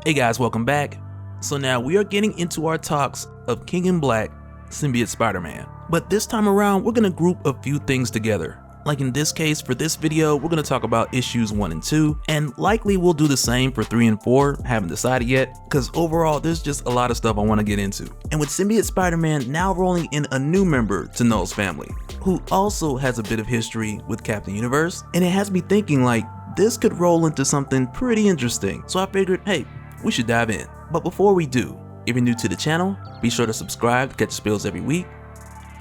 Hey guys, welcome back. So now we are getting into our talks of King in Black, Symbiote Spider-Man. But this time around, we're going to group a few things together. Like in this case, for this video, we're going to talk about issues 1 and 2, and likely we'll do the same for 3 and 4, haven't decided yet, because overall there's just a lot of stuff I want to get into. And with Symbiote Spider-Man now rolling in a new member to Knull's family, who also has a bit of history with Captain Universe, and it has me thinking like, this could roll into something pretty interesting. So I figured, hey, we should dive in. But before we do, if you're new to the channel, be sure to subscribe to catch spills every week.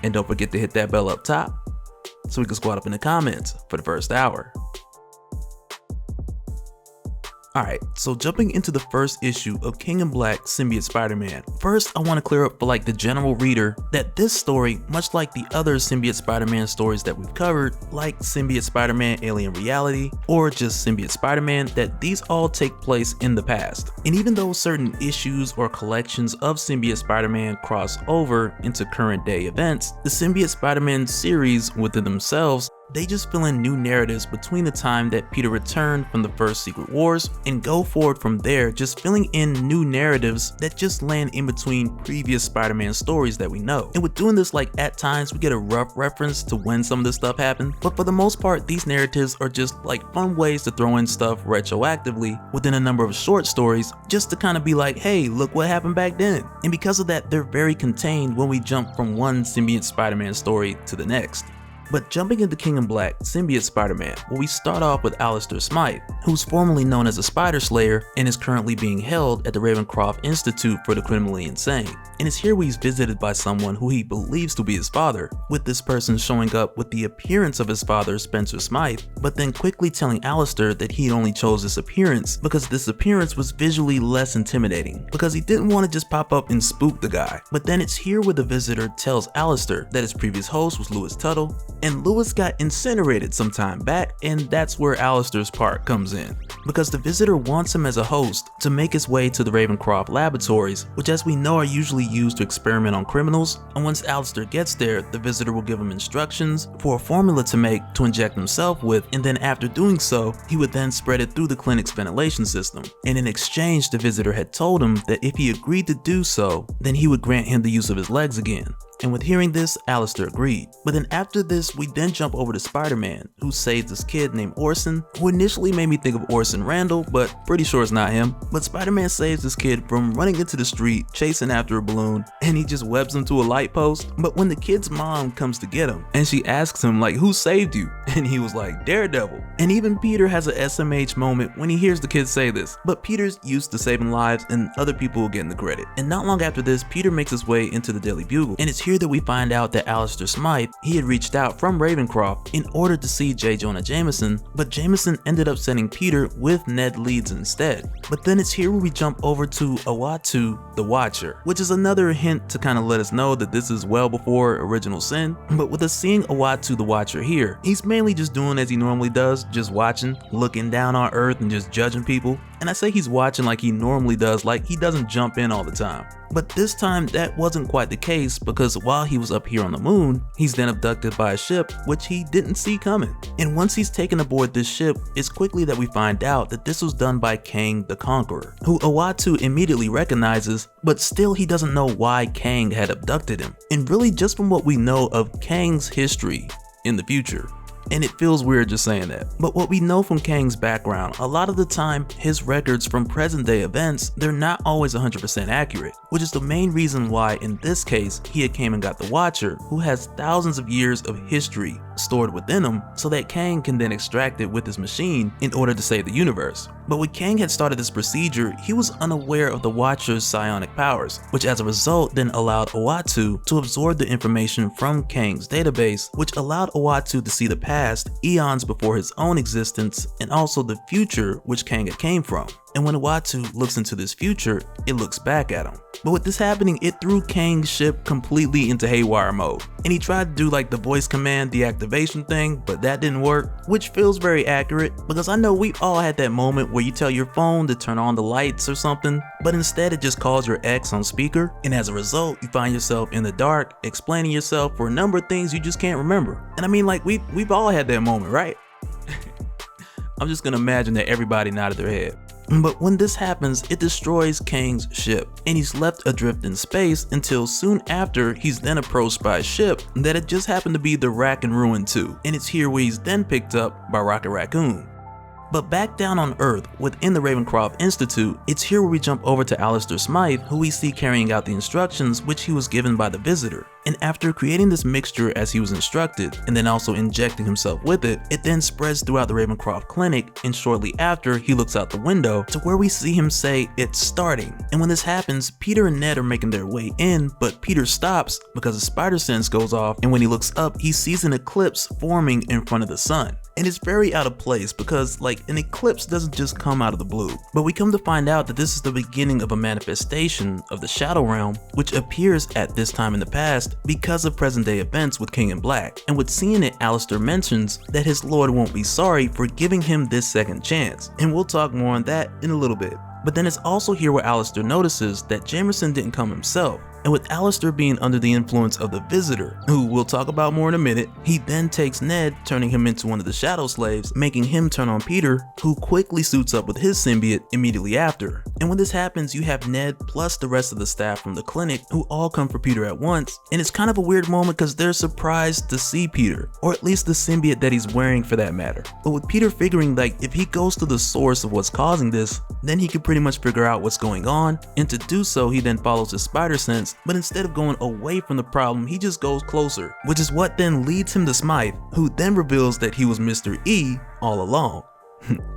And don't forget to hit that bell up top so we can squad up in the comments for the first hour. Alright, so jumping into the first issue of King in Black Symbiote Spider-Man. First, I want to clear up for like the general reader that this story, much like the other Symbiote Spider-Man stories that we've covered, like Symbiote Spider-Man Alien Reality, or just Symbiote Spider-Man, that these all take place in the past. And even though certain issues or collections of Symbiote Spider-Man cross over into current day events, the Symbiote Spider-Man series within themselves, they just fill in new narratives between the time that Peter returned from the first Secret Wars and go forward from there, just filling in new narratives that just land in between previous Spider-Man stories that we know. And with doing this, like at times we get a rough reference to when some of this stuff happened, but for the most part these narratives are just like fun ways to throw in stuff retroactively within a number of short stories, just to kind of be like, hey, look what happened back then. And because of that, they're very contained when we jump from one Symbiote Spider-Man story to the next. But jumping into King in Black, Symbiote Spider-Man, where we start off with Alistair Smythe, who's formerly known as a Spider Slayer and is currently being held at the Ravencroft Institute for the Criminally Insane. And it's here where he's visited by someone who he believes to be his father, with this person showing up with the appearance of his father, Spencer Smythe, but then quickly telling Alistair that he only chose this appearance because this appearance was visually less intimidating, because he didn't want to just pop up and spook the guy. But then it's here where the visitor tells Alistair that his previous host was Lewis Tuttle, and Lewis got incinerated some time back, and that's where Alistair's part comes in. Because the visitor wants him as a host to make his way to the Ravencroft laboratories, which as we know are usually used to experiment on criminals, and once Alistair gets there, the visitor will give him instructions for a formula to make to inject himself with, and then after doing so, he would then spread it through the clinic's ventilation system. And in exchange, the visitor had told him that if he agreed to do so, then he would grant him the use of his legs again. And with hearing this, Alistair agreed. But then after this, we then jump over to Spider-Man, who saves this kid named Orson, who initially made me think of Orson Randall, but pretty sure it's not him. But Spider-Man saves this kid from running into the street, chasing after a balloon, and he just webs him to a light post. But when the kid's mom comes to get him, and she asks him like, who saved you? And he was like, Daredevil. And even Peter has a SMH moment when he hears the kid say this. But Peter's used to saving lives and other people getting the credit. And not long after this, Peter makes his way into the Daily Bugle, and it's here that we find out that Alistair Smythe, he had reached out from Ravencroft in order to see J. Jonah Jameson, but Jameson ended up sending Peter with Ned Leeds instead. But then it's here where we jump over to Uatu the Watcher, which is another hint to kind of let us know that this is well before Original Sin. But with us seeing Uatu the Watcher here, he's mainly just doing as he normally does, just watching, looking down on Earth and just judging people. And I say he's watching like he normally does, like he doesn't jump in all the time. But this time that wasn't quite the case, because while he was up here on the moon, he's then abducted by a ship which he didn't see coming. And once he's taken aboard this ship, it's quickly that we find out that this was done by Kang the Conqueror, who Uatu immediately recognizes, but still he doesn't know why Kang had abducted him. And really just from what we know of Kang's history in the future, and it feels weird just saying that. But what we know from Kang's background, a lot of the time his records from present day events, they're not always 100% accurate, which is the main reason why in this case he had came and got the Watcher, who has thousands of years of history stored within him, so that Kang can then extract it with his machine in order to save the universe. But when Kang had started this procedure, he was unaware of the Watcher's psionic powers, which as a result then allowed Uatu to absorb the information from Kang's database, which allowed Uatu to see the past, eons before his own existence, and also the future which Kang had came from. And when Uatu looks into this future, it looks back at him. But with this happening, it threw Kang's ship completely into haywire mode. And he tried to do like the voice command deactivation thing, but that didn't work, which feels very accurate, because I know we've all had that moment where you tell your phone to turn on the lights or something, but instead it just calls your ex on speaker, and as a result, you find yourself in the dark, explaining yourself for a number of things you just can't remember. And I mean, like we've all had that moment, right? I'm just gonna imagine that everybody nodded their head. But when this happens, it destroys Kang's ship, and he's left adrift in space until soon after he's then approached by a ship that had just happened to be the Rack and Ruin 2, and it's here where he's then picked up by Rocket Raccoon. But back down on Earth, within the Ravencroft Institute, it's here where we jump over to Alistair Smythe, who we see carrying out the instructions which he was given by the Visitor. And after creating this mixture as he was instructed, and then also injecting himself with it, it then spreads throughout the Ravencroft clinic, and shortly after, he looks out the window to where we see him say, "It's starting." And when this happens, Peter and Ned are making their way in, but Peter stops because his spider sense goes off, and when he looks up, he sees an eclipse forming in front of the sun. And it's very out of place because, like, an eclipse doesn't just come out of the blue. But we come to find out that this is the beginning of a manifestation of the Shadow Realm, which appears at this time in the past because of present day events with King in Black. And with seeing it, Alistair mentions that his lord won't be sorry for giving him this second chance. And we'll talk more on that in a little bit. But then it's also here where Alistair notices that Jameson didn't come himself. And with Alistair being under the influence of the Visitor, who we'll talk about more in a minute, he then takes Ned, turning him into one of the Shadow Slaves, making him turn on Peter, who quickly suits up with his symbiote immediately after. And when this happens, you have Ned plus the rest of the staff from the clinic who all come for Peter at once, and it's kind of a weird moment because they're surprised to see Peter, or at least the symbiote that he's wearing for that matter. But with Peter figuring like if he goes to the source of what's causing this, then he can pretty much figure out what's going on, and to do so he then follows his spider sense, but instead of going away from the problem, he just goes closer, which is what then leads him to Smythe, who then reveals that he was Mr. E all along.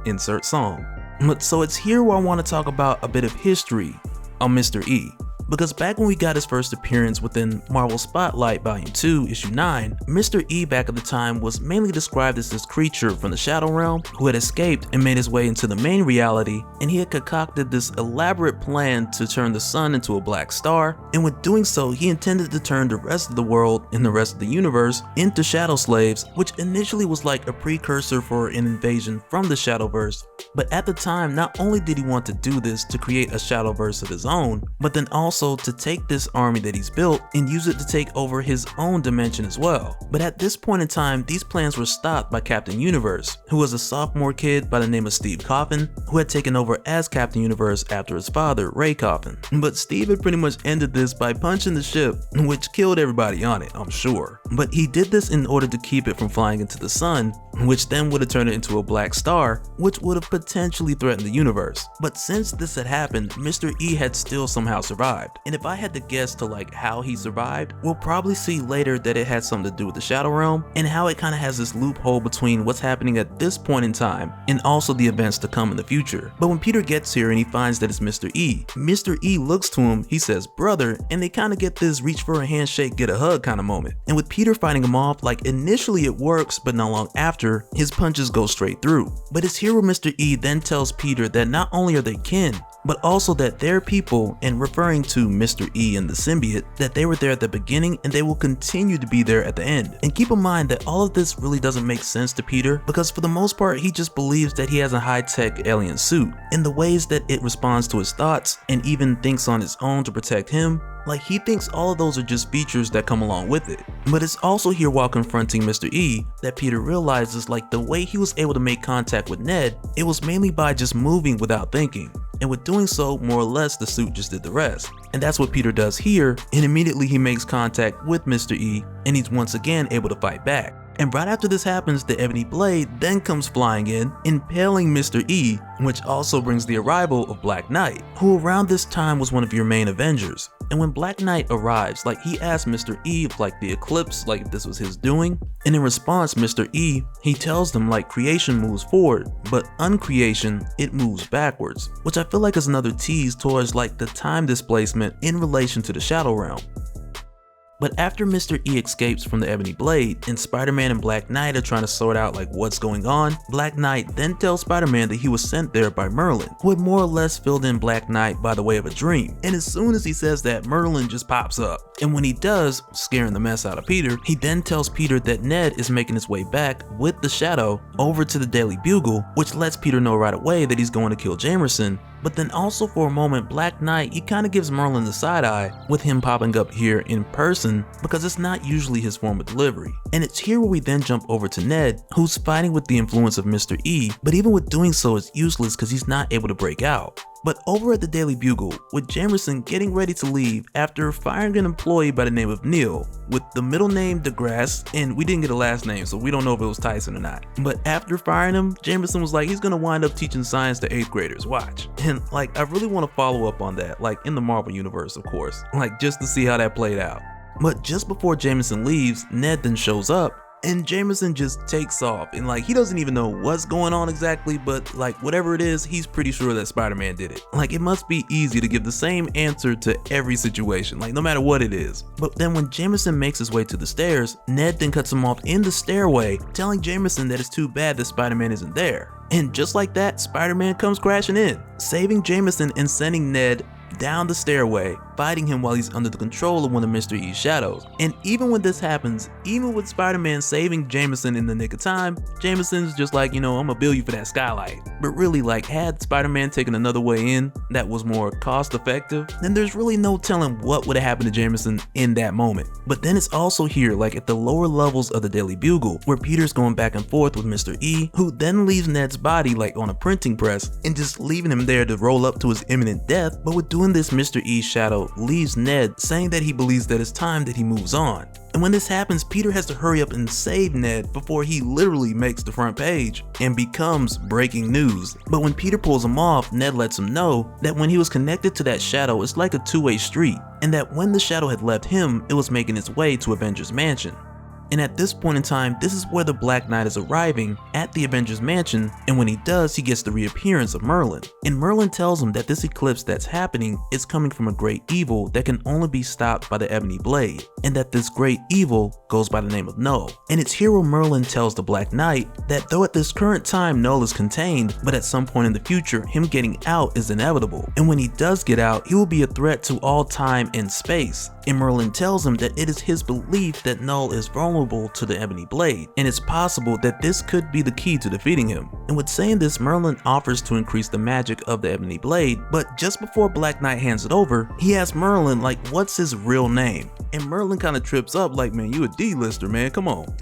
Insert song. But so it's here where I want to talk about a bit of history on Mr. E. Because back when we got his first appearance within Marvel Spotlight Volume 2, Issue 9, Mr. E back at the time was mainly described as this creature from the Shadow Realm who had escaped and made his way into the main reality, and he had concocted this elaborate plan to turn the sun into a black star, and with doing so he intended to turn the rest of the world and the rest of the universe into Shadow Slaves, which initially was like a precursor for an invasion from the Shadowverse. But at the time, not only did he want to do this to create a Shadowverse of his own, but then also to take this army that he's built and use it to take over his own dimension as well. But at this point in time, these plans were stopped by Captain Universe, who was a sophomore kid by the name of Steve Coffin, who had taken over as Captain Universe after his father, Ray Coffin. But Steve had pretty much ended this by punching the ship, which killed everybody on it, I'm sure. But he did this in order to keep it from flying into the sun, which then would have turned it into a black star, which would have potentially threatened the universe. But since this had happened, Mr. E had still somehow survived. And if I had to guess to like how he survived, we'll probably see later that it had something to do with the Shadow Realm and how it kind of has this loophole between what's happening at this point in time and also the events to come in the future. But when Peter gets here and he finds that it's Mr. E looks to him, he says brother, and they kind of get this reach for a handshake, get a hug kind of moment. And with Peter fighting him off, like initially it works, but not long after, his punches go straight through. But it's here where Mr. E then tells Peter that not only are they kin, but also that they're people, and referring to Mr. E and the symbiote, that they were there at the beginning and they will continue to be there at the end. And keep in mind that all of this really doesn't make sense to Peter, because for the most part he just believes that he has a high-tech alien suit, and the ways that it responds to his thoughts and even thinks on its own to protect him, like he thinks all of those are just features that come along with it. But it's also here while confronting Mr. E that Peter realizes like the way he was able to make contact with Ned, it was mainly by just moving without thinking. And with doing so, more or less the suit just did the rest. And that's what Peter does here, and immediately he makes contact with Mr. E and he's once again able to fight back. And right after this happens, the Ebony Blade then comes flying in, impaling Mr. E, which also brings the arrival of Black Knight, who around this time was one of your main Avengers. And when Black Knight arrives, like he asks Mr. E if like the eclipse, like if this was his doing, and in response Mr. E, he tells them like creation moves forward, but uncreation, it moves backwards, which I feel like is another tease towards like the time displacement in relation to the Shadow Realm. But after Mr. E escapes from the Ebony Blade and Spider-Man and Black Knight are trying to sort out like what's going on, Black Knight then tells Spider-Man that he was sent there by Merlin, who had more or less filled in Black Knight by the way of a dream. And as soon as he says that, Merlin just pops up. And when he does, scaring the mess out of Peter, he then tells Peter that Ned is making his way back with the Shadow over to the Daily Bugle, which lets Peter know right away that he's going to kill Jamerson, But then also for a moment, Black Knight, he kind of gives Merlin the side eye with him popping up here in person because it's not usually his form of delivery. And it's here where we then jump over to Ned, who's fighting with the influence of Mr. E, but even with doing so it's useless because he's not able to break out. But over at the Daily Bugle, with Jamerson getting ready to leave after firing an employee by the name of Neil, with the middle name DeGrasse, and we didn't get a last name, so we don't know if it was Tyson or not. But after firing him, Jamerson was like, he's gonna wind up teaching science to 8th graders, watch. And like, I really want to follow up on that, like in the Marvel universe, of course, like just to see how that played out. But just before Jamerson leaves, Ned then shows up, and Jamerson just takes off, and like he doesn't even know what's going on exactly, but like whatever it is, he's pretty sure that Spider-Man did it. Like it must be easy to give the same answer to every situation, like no matter what it is. But then when Jamerson makes his way to the stairs, Ned then cuts him off in the stairway, telling Jamerson that it's too bad that Spider-Man isn't there. And just like that, Spider-Man comes crashing in, saving Jamerson and sending Ned down the stairway, fighting him while he's under the control of one of Mr. E's shadows. And even when this happens, even with Spider-Man saving Jamerson in the nick of time, Jameson's just like, you know, I'm gonna bill you for that skylight. But really, like, had Spider-Man taken another way in that was more cost effective, then there's really no telling what would have happened to Jamerson in that moment. But then it's also here, like at the lower levels of the Daily Bugle, where Peter's going back and forth with Mr. E, who then leaves Ned's body like on a printing press and just leaving him there to roll up to his imminent death. But with doing this, Mr. E's shadow leaves Ned, saying that he believes that it's time that he moves on. And when this happens, Peter has to hurry up and save Ned before he literally makes the front page and becomes breaking news. But when Peter pulls him off, Ned lets him know that when he was connected to that shadow, it's like a two-way street, and that when the shadow had left him, it was making its way to Avengers Mansion. And at this point in time, this is where the Black Knight is arriving at the Avengers Mansion, and when he does, he gets the reappearance of Merlin. And Merlin tells him that this eclipse that's happening is coming from a great evil that can only be stopped by the Ebony Blade, and that this great evil goes by the name of Knull. And it's here where Merlin tells the Black Knight that though at this current time Knull is contained, but at some point in the future, him getting out is inevitable. And when he does get out, he will be a threat to all time and space. And Merlin tells him that it is his belief that Knull is vulnerable to the Ebony Blade, and it's possible that this could be the key to defeating him. And with saying this, Merlin offers to increase the magic of the Ebony Blade, but just before Black Knight hands it over, he asks Merlin like what's his real name. And Merlin kind of trips up like, man, you a D-lister, man, come on.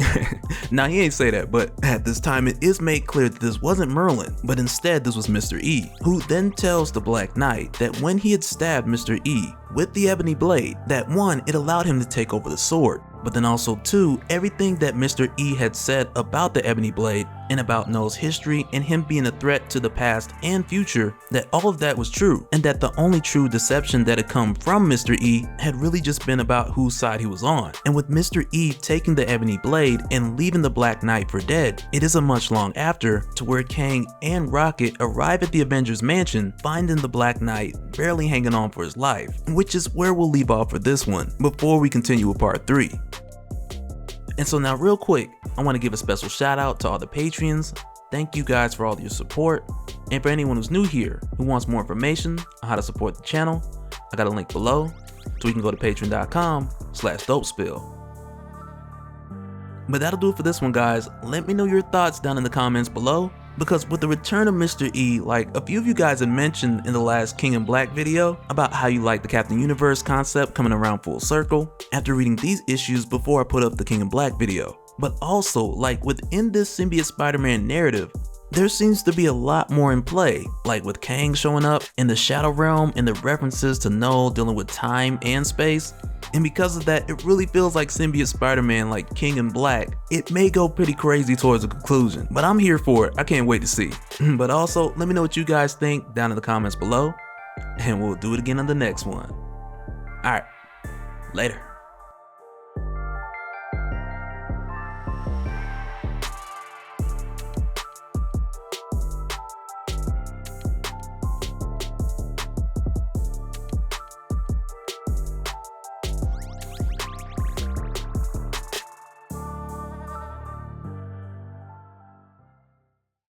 Now he ain't say that, but at this time it is made clear that this wasn't Merlin, but instead this was Mr. E, who then tells the Black Knight that when he had stabbed Mr. E with the Ebony Blade, that one, it allowed him to take over the sword, but then also two, everything that Mr. E had said about the Ebony Blade and about Knull's history and him being a threat to the past and future, that all of that was true, and that the only true deception that had come from Mr. E had really just been about whose side he was on. And with Mr. E taking the Ebony Blade and leaving the Black Knight for dead, it isn't much long after to where Kang and Rocket arrive at the Avengers Mansion, finding the Black Knight barely hanging on for his life, which is where we'll leave off for this one before we continue with part 3. And so now real quick, I want to give a special shout out to all the Patreons. Thank you guys for all your support. And for anyone who's new here who wants more information on how to support the channel, I got a link below so you can go to patreon.com/Dopespill. But that'll do it for this one, guys. Let me know your thoughts down in the comments below, because with the return of Mr. E, like a few of you guys had mentioned in the last King in Black video about how you like the Captain Universe concept coming around full circle after reading these issues before I put up the King in Black video. But also, like within this Symbiote Spider-Man narrative, there seems to be a lot more in play, like with Kang showing up in the Shadow Realm and the references to Knull dealing with time and space. And because of that, it really feels like Symbiote Spider-Man, like King in Black, it may go pretty crazy towards a conclusion, but I'm here for it. I can't wait to see. But also, let me know what you guys think down in the comments below, and we'll do it again on the next one. Alright, later.